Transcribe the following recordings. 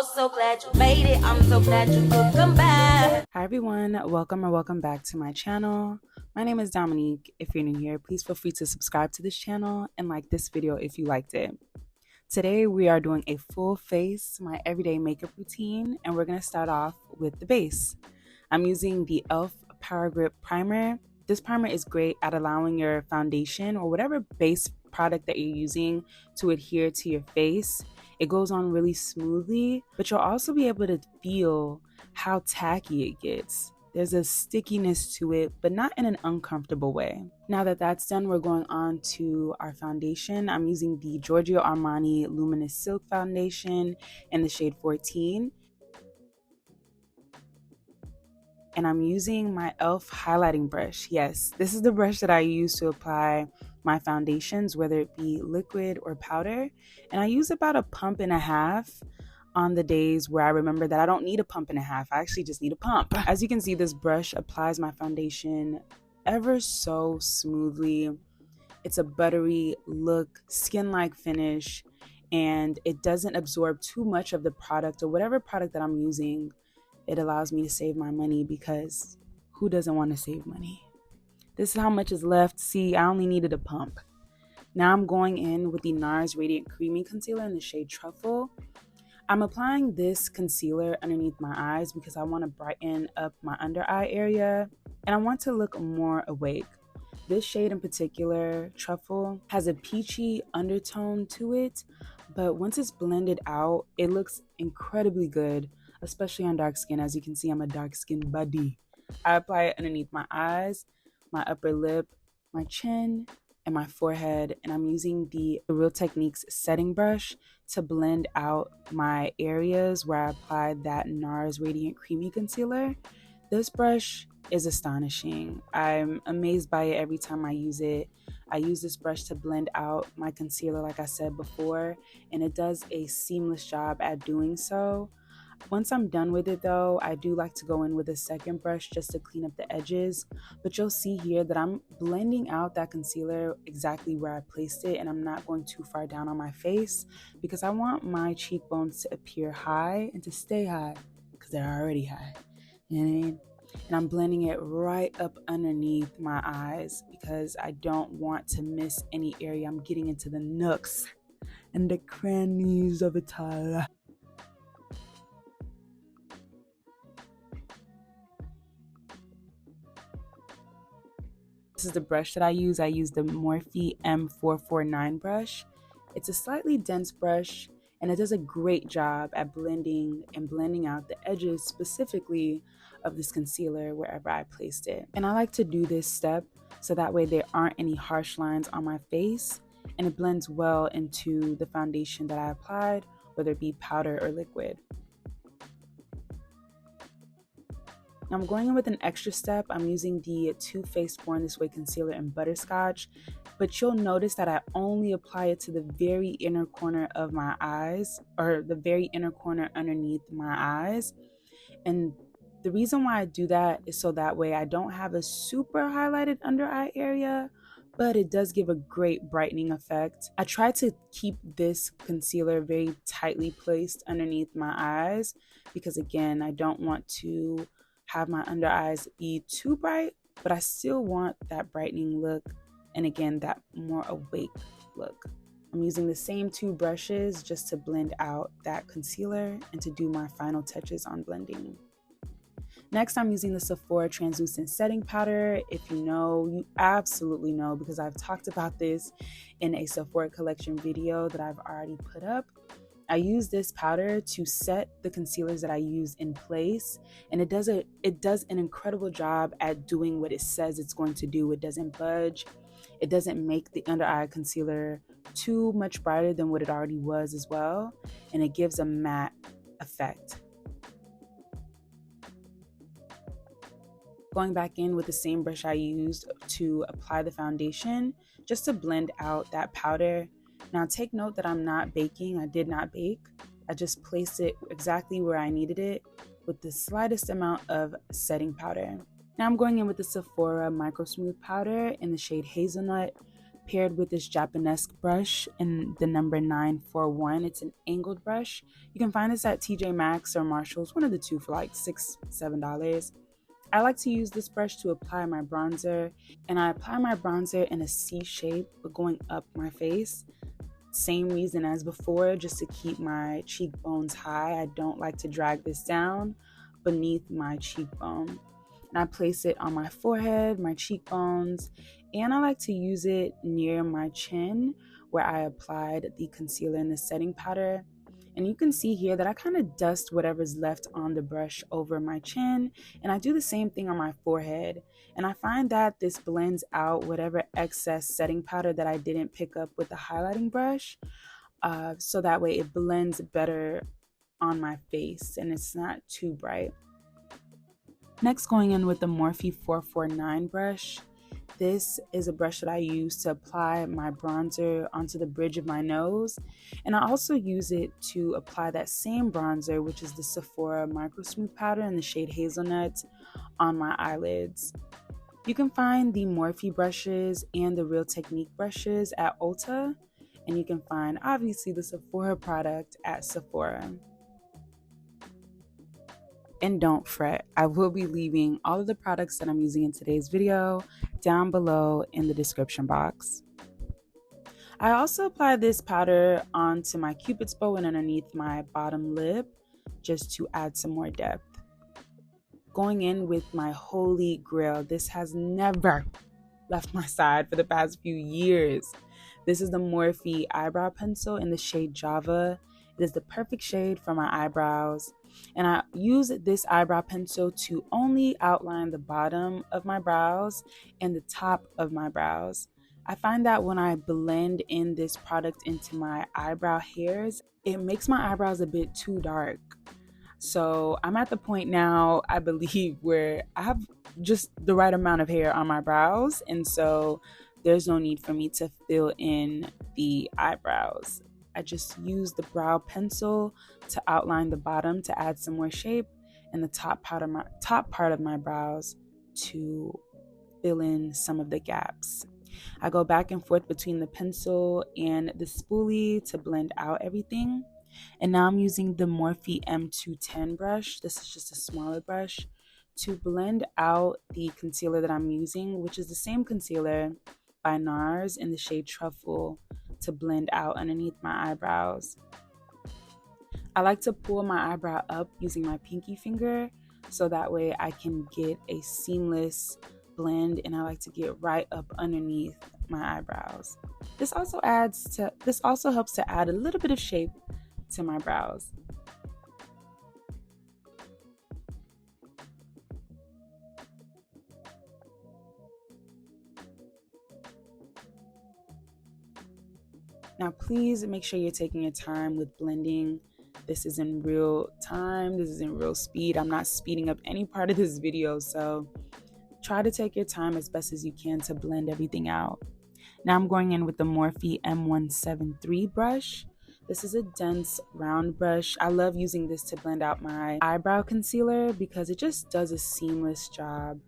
Oh, so glad you made it. I'm so glad you could come back. Hi everyone, welcome back to my channel. My name is Dominique. If you're new here, please feel free to subscribe to this channel and like this video if you liked it. Today we are doing a full face, my everyday makeup routine, and we're going to start off with the base. I'm using the e.l.f. Power Grip Primer. This primer is great at allowing your foundation or whatever base product that you're using to adhere to your face. It goes on really smoothly, but you'll also be able to feel how tacky it gets. There's a stickiness to it, but not in an uncomfortable way. Now that that's done, we're going on to our foundation. I'm using the Giorgio Armani Luminous Silk Foundation in the shade 14. And I'm using my e.l.f. highlighting brush. Yes, this is the brush that I use to apply my foundations, whether it be liquid or powder. And I use about a pump and a half on the days where I remember that I don't need a pump and a half. I actually just need a pump. As you can see, this brush applies my foundation ever so smoothly. It's a buttery look, skin-like finish, and it doesn't absorb too much of the product or whatever product that I'm using. It allows me to save my money because who doesn't want to save money? This is how much is left. See, I only needed a pump. Now I'm going in with the NARS Radiant Creamy Concealer in the shade Truffle. I'm applying this concealer underneath my eyes because I want to brighten up my under eye area and I want to look more awake. This shade in particular, Truffle, has a peachy undertone to it, but once it's blended out, it looks incredibly good, especially on dark skin. As you can see, I'm a dark skin buddy. I apply it underneath my eyes, my upper lip, my chin, and my forehead, and I'm using the Real Techniques setting brush to blend out my areas where I applied that NARS Radiant Creamy Concealer. This brush is astonishing. I'm amazed by it every time I use it. I use this brush to blend out my concealer, like I said before, and it does a seamless job at doing so. Once I'm done with it though, I do like to go in with a second brush just to clean up the edges, but you'll see here that I'm blending out that concealer exactly where I placed it, and I'm not going too far down on my face because I want my cheekbones to appear high and to stay high because they're already high. You know what I mean? And I'm blending it right up underneath my eyes because I don't want to miss any area. I'm getting into the nooks and the crannies of it all. This is the brush that I use. I use the Morphe M449 brush. It's a slightly dense brush and it does a great job at blending out the edges specifically of this concealer wherever I placed it. And I like to do this step so that way there aren't any harsh lines on my face and it blends well into the foundation that I applied, whether it be powder or liquid. Now I'm going in with an extra step. I'm using the Too Faced Born This Way concealer in Butterscotch, but you'll notice that I only apply it to the very inner corner of my eyes, or the very inner corner underneath my eyes. And the reason why I do that is so that way I don't have a super highlighted under eye area, but it does give a great brightening effect. I try to keep this concealer very tightly placed underneath my eyes because again, I don't want to have my under eyes be too bright, but I still want that brightening look and again that more awake look. I'm using the same two brushes just to blend out that concealer and to do my final touches on blending. Next, I'm using the Sephora Translucent Setting Powder. If you know, you absolutely know because I've talked about this in a Sephora collection video that I've already put up. I use this powder to set the concealers that I use in place, and it does an incredible job at doing what it says it's going to do. It doesn't budge. It doesn't make the under eye concealer too much brighter than what it already was as well, and it gives a matte effect. Going back in with the same brush I used to apply the foundation just to blend out that powder. Now take note that I'm not baking. I did not bake. I just placed it exactly where I needed it with the slightest amount of setting powder. Now I'm going in with the Sephora Micro Smooth Powder in the shade Hazelnut. paired with this japonesque brush in the number 941. It's an angled brush. You can find this at tjmaxx or Marshall's, one of the two, for like $6-7. I like to use this brush to apply my bronzer, and I apply my bronzer in a C shape but going up my face. Same reason as before, just to keep my cheekbones high. I don't like to drag this down beneath my cheekbone. And I place it on my forehead, my cheekbones, and I like to use it near my chin where I applied the concealer and the setting powder. And you can see here that I kind of dust whatever's left on the brush over my chin, and I do the same thing on my forehead. And I find that this blends out whatever excess setting powder that I didn't pick up with the highlighting brush, so that way it blends better on my face and it's not too bright. Next, going in with the Morphe 449 brush. This is a brush that I use to apply my bronzer onto the bridge of my nose. And I also use it to apply that same bronzer, which is the Sephora Micro Smooth Powder in the shade Hazelnut, on my eyelids. You can find the Morphe brushes and the Real Technique brushes at Ulta. And you can find, obviously, the Sephora product at Sephora. And don't fret, I will be leaving all of the products that I'm using in today's video down below in the description box. I also apply this powder onto my cupid's bow and underneath my bottom lip just to add some more depth. Going in with my holy grail, this has never left my side for the past few years. This is the Morphe eyebrow pencil in the shade Java. It is the perfect shade for my eyebrows. And I use this eyebrow pencil to only outline the bottom of my brows and the top of my brows. I find that when I blend in this product into my eyebrow hairs, it makes my eyebrows a bit too dark. So I'm at the point now, I believe, where I have just the right amount of hair on my brows. And so there's no need for me to fill in the eyebrows. I just use the brow pencil to outline the bottom to add some more shape, and the top part of my brows to fill in some of the gaps. I go back and forth between the pencil and the spoolie to blend out everything. And now I'm using the Morphe M210 brush. This is just a smaller brush to blend out the concealer that I'm using, which is the same concealer by NARS in the shade Truffle, to blend out underneath my eyebrows. I like to pull my eyebrow up using my pinky finger so that way I can get a seamless blend, and I like to get right up underneath my eyebrows. This also helps to add a little bit of shape to my brows. Now, please make sure you're taking your time with blending. This is in real time. This is in real speed. I'm not speeding up any part of this video, so try to take your time as best as you can to blend everything out. Now I'm going in with the Morphe M173 brush. This is a dense round brush. I love using this to blend out my eyebrow concealer because it just does a seamless job.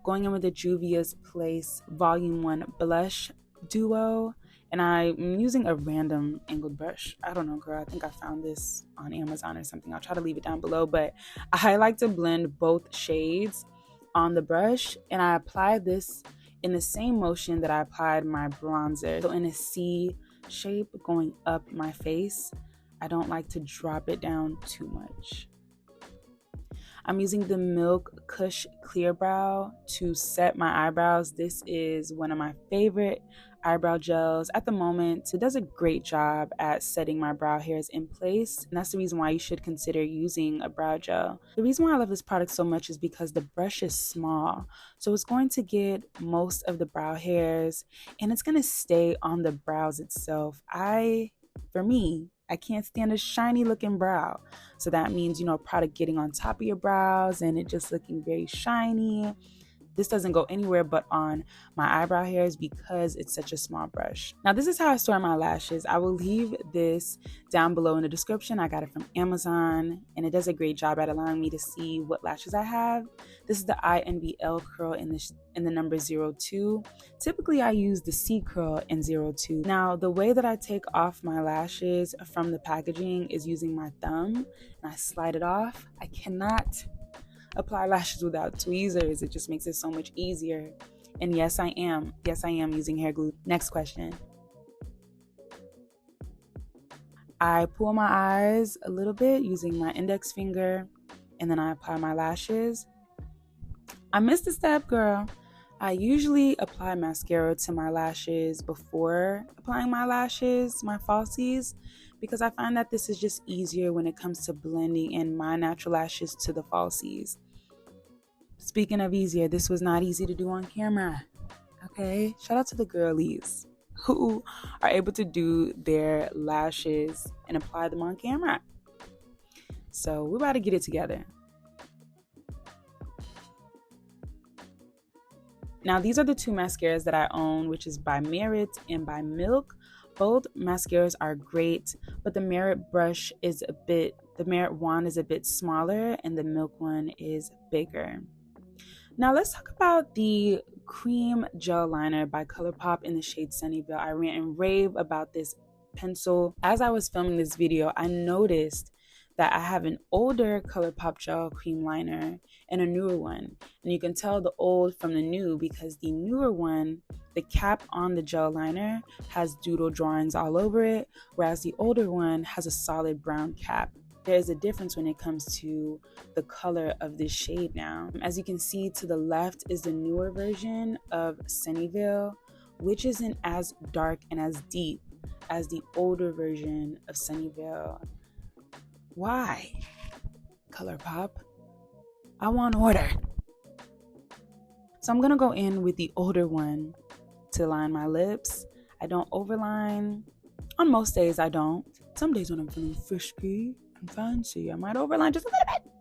Going in with the Juvia's Place Volume 1 Blush Duo. And I'm using a random angled brush. I don't know, girl. I think I found this on Amazon or something. I'll try to leave it down below. But I like to blend both shades on the brush. And I apply this in the same motion that I applied my bronzer. So in a C shape going up my face. I don't like to drop it down too much. I'm using the Milk Kush Clear Brow to set my eyebrows. This is one of my favorite eyebrow gels at the moment. It does a great job at setting my brow hairs in place, and that's the reason why you should consider using a brow gel. The reason why I love this product so much is because the brush is small, so it's going to get most of the brow hairs and it's going to stay on the brows itself. For me, I can't stand a shiny looking brow. So that means, product getting on top of your brows and it just looking very shiny. this doesn't go anywhere but on my eyebrow hairs because it's such a small brush. Now, this is how I store my lashes. I will leave this down below in the description. I got it from Amazon, and it does a great job at allowing me to see what lashes I have. This is the INBL curl in the number 02. Typically, I use the C curl in 02. Now, the way that I take off my lashes from the packaging is using my thumb, and I slide it off. I cannot apply lashes without tweezers. It just makes it so much easier. And yes, I am using hair glue. Next question. I pull my eyes a little bit using my index finger, and then I apply my lashes. I missed a step, girl. I usually apply mascara to my lashes before applying my lashes, my falsies, because I find that this is just easier when it comes to blending in my natural lashes to the falsies. Speaking of easier, this was not easy to do on camera, okay? Shout out to the girlies who are able to do their lashes and apply them on camera. So we're about to get it together. Now, these are the two mascaras that I own, which is by Merit and by Milk. Both mascaras are great, but the Merit wand is a bit smaller and the Milk one is bigger. Now let's talk about the cream gel liner by ColourPop in the shade Sunnyvale. I rant and rave about this pencil. As I was filming this video, I noticed that I have an older ColourPop gel cream liner and a newer one. And you can tell the old from the new because the newer one, the cap on the gel liner has doodle drawings all over it, whereas the older one has a solid brown cap. There's a difference when it comes to the color of this shade now. As you can see, to the left is the newer version of Sunnyvale, which isn't as dark and as deep as the older version of Sunnyvale. Why? ColourPop, I want order. So I'm gonna go in with the older one to line my lips. I don't overline. On most days I don't. Some days when I'm feeling frisky and fancy, I might overline just a little bit.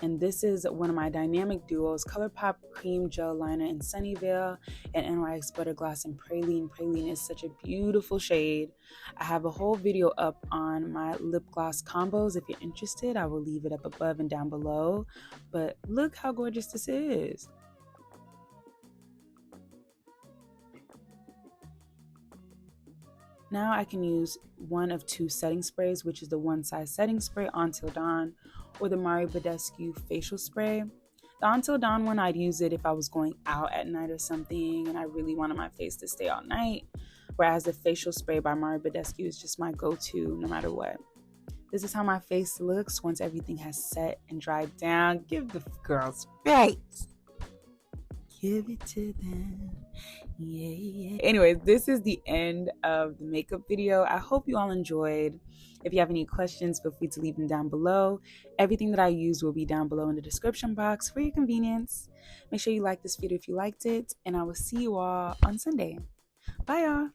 And this is one of my dynamic duos, ColourPop Cream Gel Liner in Sunnyvale and NYX Butter Gloss in Praline. Praline is such a beautiful shade. I have a whole video up on my lip gloss combos. If you're interested, I will leave it up above and down below. But look how gorgeous this is. Now I can use one of two setting sprays, which is the One Size Setting Spray Until Dawn or the Mario Badescu Facial Spray. The Until Dawn one, I'd use it if I was going out at night or something and I really wanted my face to stay all night, whereas the Facial Spray by Mario Badescu is just my go-to no matter what. This is how my face looks once everything has set and dried down. Give the girls face. Give it to them. Yeah. Anyways, this is the end of the makeup video. I hope you all enjoyed. If you have any questions, feel free to leave them down below. Everything that I use will be down below in the description box for your convenience. Make sure you like this video if you liked it, and I will see you all on Sunday. Bye, y'all.